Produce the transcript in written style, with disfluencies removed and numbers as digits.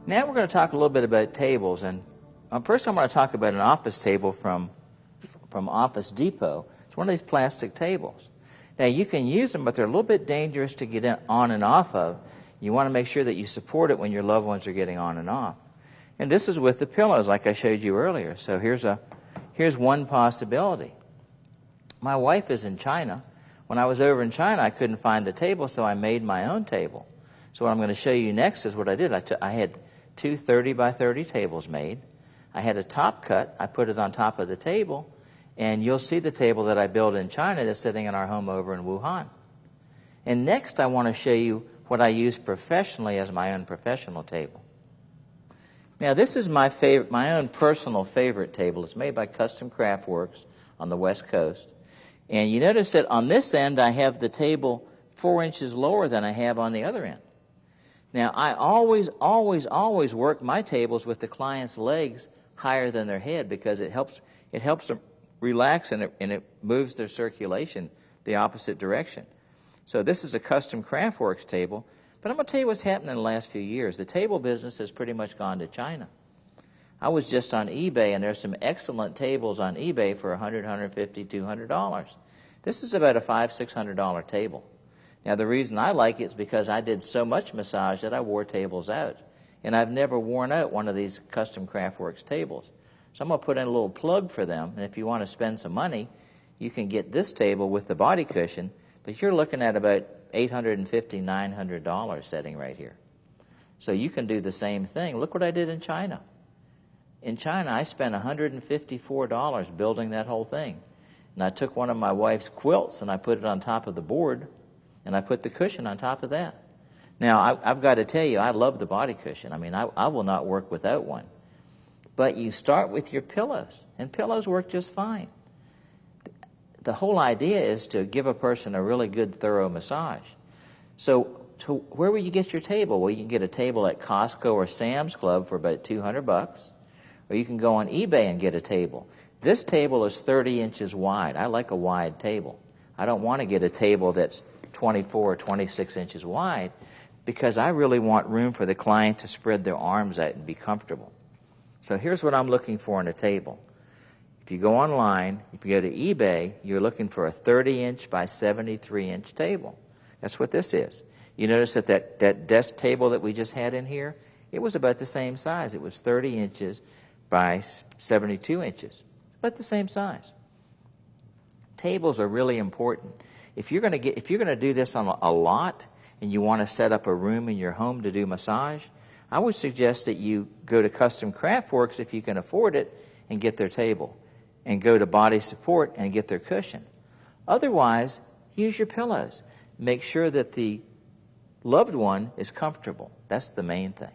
Now we're going to talk a little bit about tables, and first I'm going to talk about an office table from Office Depot. It's one of these plastic tables. Now you can use them, but they're a little bit dangerous to get on and off of. You want to make sure that you support it when your loved ones are getting on and off. And this is with the pillows, like I showed you earlier. So here's one possibility. My wife is in China. When I was over in China, I couldn't find a table, so I made my own table. So what I'm going to show you next is what I did. I had two 30 by 30 tables made. I had a top cut. I put it on top of the table, and you'll see the table that I built in China that's sitting in our home over in Wuhan. And next I want to show you what I use professionally as my own professional table. Now this is my own personal favorite table. It's made by Custom Craft Works on the West Coast. And you notice that on this end I have the table 4 inches lower than I have on the other end. Now I always work my tables with the client's legs higher than their head because it helps them relax and it moves their circulation the opposite direction. So this is a Custom Craft Works table, but I'm going to tell you what's happened in the last few years. The table business has pretty much gone to China. I was just on eBay, and there's some excellent tables on eBay for $100, $150, $200. This is about a $500, $600 table. Now the reason I like it is because I did so much massage that I wore tables out. And I've never worn out one of these Custom Craft Works tables. So I'm going to put in a little plug for them, and if you want to spend some money, you can get this table with the body cushion, but you're looking at about $850, $900 setting right here. So you can do the same thing. Look what I did in China. In China, I spent $154 building that whole thing. And I took one of my wife's quilts and I put it on top of the board, and I put the cushion on top of that. Now, I've got to tell you, I love the body cushion. I mean, I will not work without one. But you start with your pillows, and pillows work just fine. The whole idea is to give a person a really good, thorough massage. So where will you get your table? Well, you can get a table at Costco or Sam's Club for about $200, or you can go on eBay and get a table. This table is 30 inches wide. I like a wide table. I don't want to get a table that's 24 or 26 inches wide because I really want room for the client to spread their arms out and be comfortable. So here's what I'm looking for in a table. If you go online, if you go to eBay, you're looking for a 30-inch by 73-inch table. That's what this is. You notice that desk table that we just had in here, it was about the same size. It was 30 inches by 72 inches. About the same size. Tables are really important. If you're going to do this on a lot and you want to set up a room in your home to do massage, I would suggest that you go to Custom Craft Works if you can afford it and get their table, and go to Body Support and get their cushion. Otherwise, use your pillows. Make sure that the loved one is comfortable. That's the main thing.